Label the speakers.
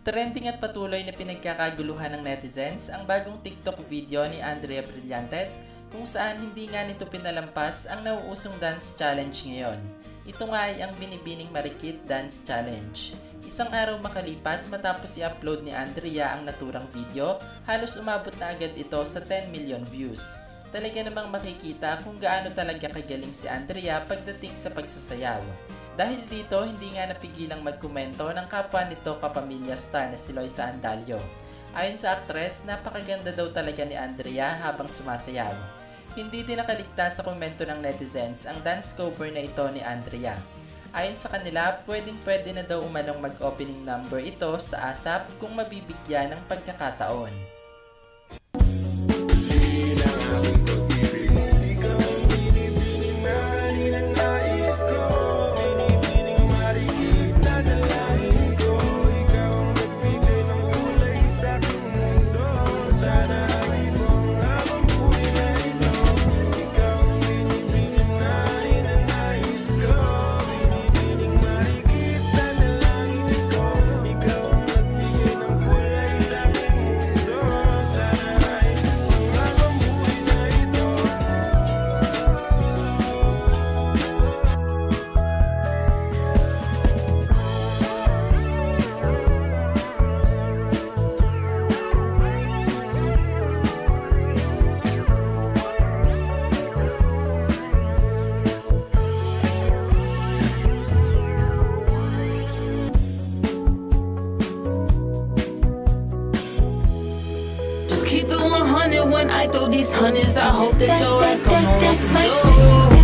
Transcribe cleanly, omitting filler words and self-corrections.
Speaker 1: Trending at patuloy na pinagkakaguluhan ng netizens ang bagong TikTok video ni Andrea Brillantes kung saan hindi nga nito pinalampas ang nauusong dance challenge ngayon. Ito nga ay ang Binibining Marikit Dance Challenge. Isang araw makalipas matapos i-upload ni Andrea ang naturang video, halos umabot na agad ito sa 10 million views. Talaga namang makikita kung gaano talaga kagaling si Andrea pagdating sa pagsasayaw. Dahil dito, hindi nga napigilang magkomento ng kapwa nito kapamilya star na si Loisa Andalio. Ayon sa aktres, napakaganda daw talaga ni Andrea habang sumasayaw. Hindi din nakaligtas sa komento ng netizens ang dance cover na ito ni Andrea. Ayon sa kanila, pwedeng-pwede na daw umanong mag-opening number ito sa ASAP kung mabibigyan ng pagkakataon.
Speaker 2: Keep it 100 when I throw these hundreds. I hope that your ass come home.